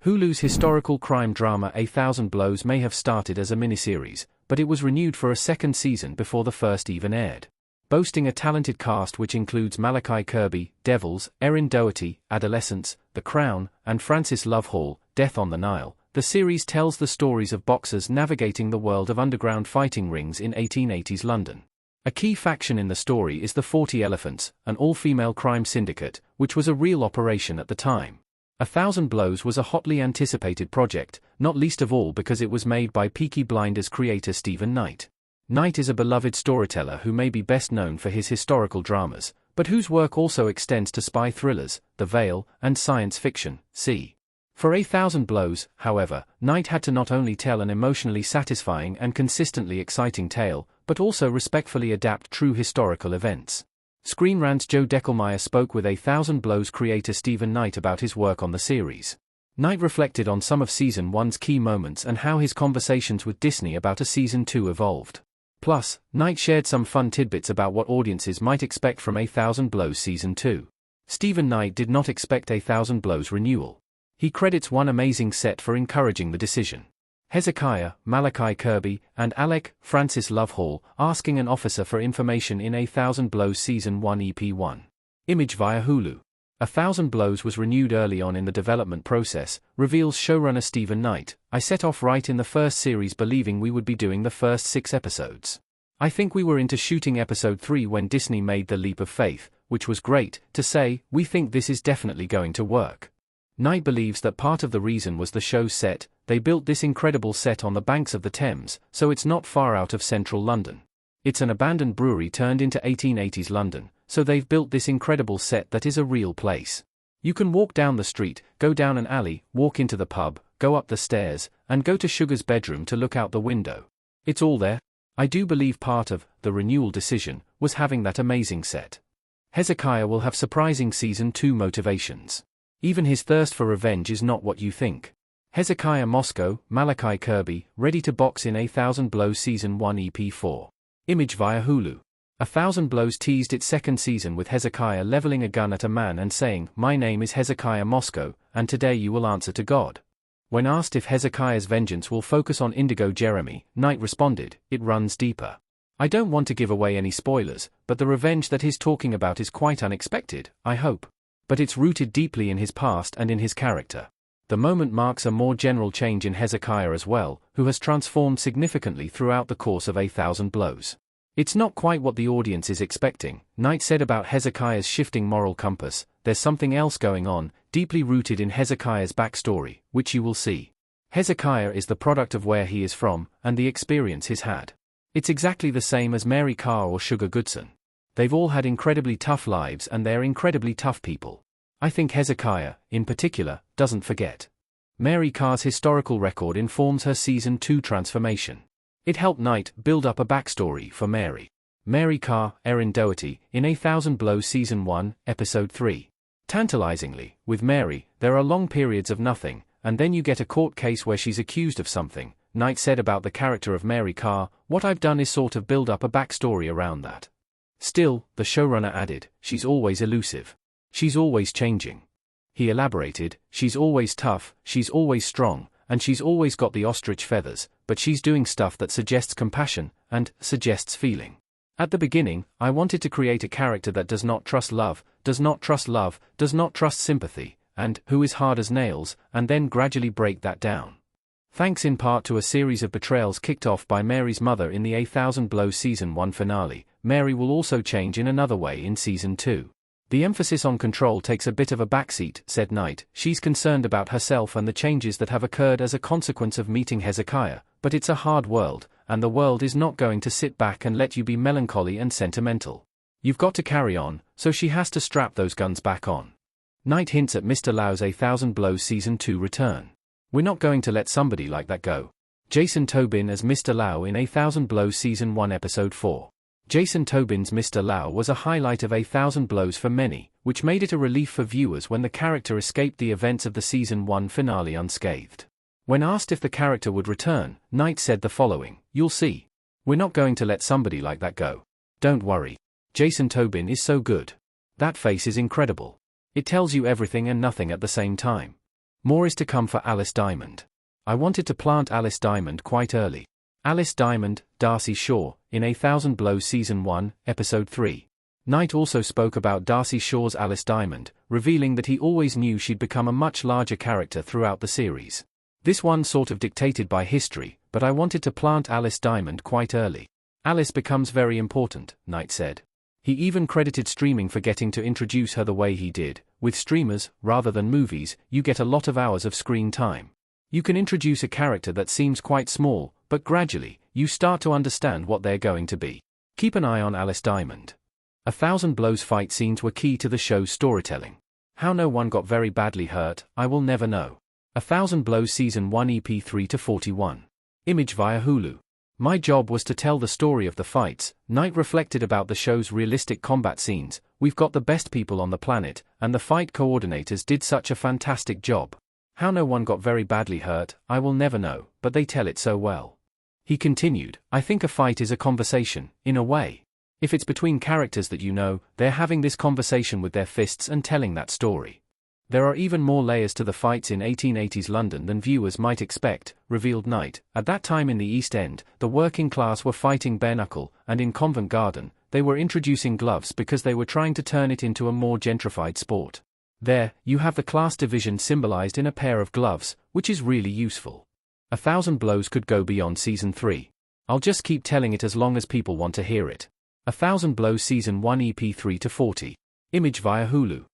Hulu's historical crime drama A Thousand Blows may have started as a miniseries, but it was renewed for a second season before the first even aired. Boasting a talented cast which includes Malachi Kirby, Devils, Erin Doherty, Adolescence, The Crown, and Francis Love Hall, Death on the Nile, the series tells the stories of boxers navigating the world of underground fighting rings in 1880s London. A key faction in the story is the 40 Elephants, an all-female crime syndicate, which was a real operation at the time. A Thousand Blows was a hotly anticipated project, not least of all because it was made by Peaky Blinders creator Stephen Knight. Knight is a beloved storyteller who may be best known for his historical dramas, but whose work also extends to spy thrillers, The Veil, and science fiction. See. For A Thousand Blows, however, Knight had to not only tell an emotionally satisfying and consistently exciting tale, but also respectfully adapt true historical events. Screen Rant's Joe Deckelmeyer spoke with A Thousand Blows creator Stephen Knight about his work on the series. Knight reflected on some of Season 1's key moments and how his conversations with Disney about a Season 2 evolved. Plus, Knight shared some fun tidbits about what audiences might expect from A Thousand Blows Season 2. Stephen Knight did not expect A Thousand Blows renewal. He credits one amazing set for encouraging the decision. Hezekiah, Malachi Kirby, and Alec, Francis Love Hall, asking an officer for information in A Thousand Blows Season 1 EP1. Image via Hulu. A Thousand Blows was renewed early on in the development process, reveals showrunner Stephen Knight. I set off right in the first series believing we would be doing the first 6 episodes. I think we were into shooting episode 3 when Disney made the leap of faith, which was great, to say, we think this is definitely going to work. Knight believes that part of the reason was the show's set. They built this incredible set on the banks of the Thames, so it's not far out of central London. It's an abandoned brewery turned into 1880s London, so they've built this incredible set that is a real place. You can walk down the street, go down an alley, walk into the pub, go up the stairs, and go to Sugar's bedroom to look out the window. It's all there. I do believe part of the renewal decision was having that amazing set. Hezekiah will have surprising Season 2 motivations. Even his thirst for revenge is not what you think. Hezekiah Moscow, Malachi Kirby, ready to box in A Thousand Blows Season 1 EP4. Image via Hulu. A Thousand Blows teased its second season with Hezekiah leveling a gun at a man and saying, "My name is Hezekiah Moscow, and today you will answer to God." When asked if Hezekiah's vengeance will focus on Indigo Jeremy, Knight responded, "It runs deeper. I don't want to give away any spoilers, but the revenge that he's talking about is quite unexpected, I hope. But it's rooted deeply in his past and in his character." The moment marks a more general change in Hezekiah as well, who has transformed significantly throughout the course of A Thousand Blows. It's not quite what the audience is expecting, Knight said about Hezekiah's shifting moral compass. There's something else going on, deeply rooted in Hezekiah's backstory, which you will see. Hezekiah is the product of where he is from, and the experience he's had. It's exactly the same as Mary Carr or Sugar Goodson. They've all had incredibly tough lives and they're incredibly tough people. I think Hezekiah, in particular, doesn't forget. Mary Carr's historical record informs her Season 2 transformation. It helped Knight build up a backstory for Mary. Mary Carr, Erin Doherty, in A Thousand Blows Season 1, Episode 3. Tantalizingly, with Mary, there are long periods of nothing, and then you get a court case where she's accused of something. Knight said about the character of Mary Carr, "What I've done is sort of build up a backstory around that." Still, the showrunner added, "She's always elusive. She's always changing." He elaborated, "She's always tough, she's always strong, and she's always got the ostrich feathers, but she's doing stuff that suggests compassion, and suggests feeling. At the beginning, I wanted to create a character that does not trust love, does not trust sympathy, and who is hard as nails, and then gradually break that down." Thanks in part to a series of betrayals kicked off by Mary's mother in the A Thousand Blows Season 1 finale, Mary will also change in another way in Season 2. "The emphasis on control takes a bit of a backseat," said Knight. "She's concerned about herself and the changes that have occurred as a consequence of meeting Hezekiah, but it's a hard world, and the world is not going to sit back and let you be melancholy and sentimental. You've got to carry on, so she has to strap those guns back on." Knight hints at Mr. Lau's A Thousand Blows Season 2 return. "We're not going to let somebody like that go." Jason Tobin as Mr. Lau in A Thousand Blows Season 1 Episode 4. Jason Tobin's Mr. Lau was a highlight of A Thousand Blows for many, which made it a relief for viewers when the character escaped the events of the Season 1 finale unscathed. When asked if the character would return, Knight said the following, "You'll see. We're not going to let somebody like that go. Don't worry. Jason Tobin is so good. That face is incredible. It tells you everything and nothing at the same time. More is to come for Alice Diamond. I wanted to plant Alice Diamond quite early. Alice Diamond, Darcy Shaw, in A Thousand Blows Season 1, Episode 3. Knight also spoke about Darcy Shaw's Alice Diamond, revealing that he always knew she'd become a much larger character throughout the series. This one sort of dictated by history, but I wanted to plant Alice Diamond quite early. Alice becomes very important, Knight said. He even credited streaming for getting to introduce her the way he did. With streamers, rather than movies, you get a lot of hours of screen time. You can introduce a character that seems quite small, but gradually, you start to understand what they're going to be. Keep an eye on Alice Diamond. A Thousand Blows fight scenes were key to the show's storytelling. How no one got very badly hurt, I will never know. A Thousand Blows Season 1 EP 3-41. Image via Hulu. My job was to tell the story of the fights. Knight reflected about the show's realistic combat scenes. We've got the best people on the planet, and the fight coordinators did such a fantastic job. How no one got very badly hurt, I will never know, but they tell it so well. He continued, I think a fight is a conversation, in a way. If it's between characters that you know, they're having this conversation with their fists and telling that story. There are even more layers to the fights in 1880s London than viewers might expect, revealed Knight. At that time in the East End, the working class were fighting bare-knuckle, and in Covent Garden, they were introducing gloves because they were trying to turn it into a more gentrified sport. There, you have the class division symbolized in a pair of gloves, which is really useful. A Thousand Blows could go beyond Season 3. I'll just keep telling it as long as people want to hear it. A Thousand Blows Season 1 EP 3-40. Image via Hulu.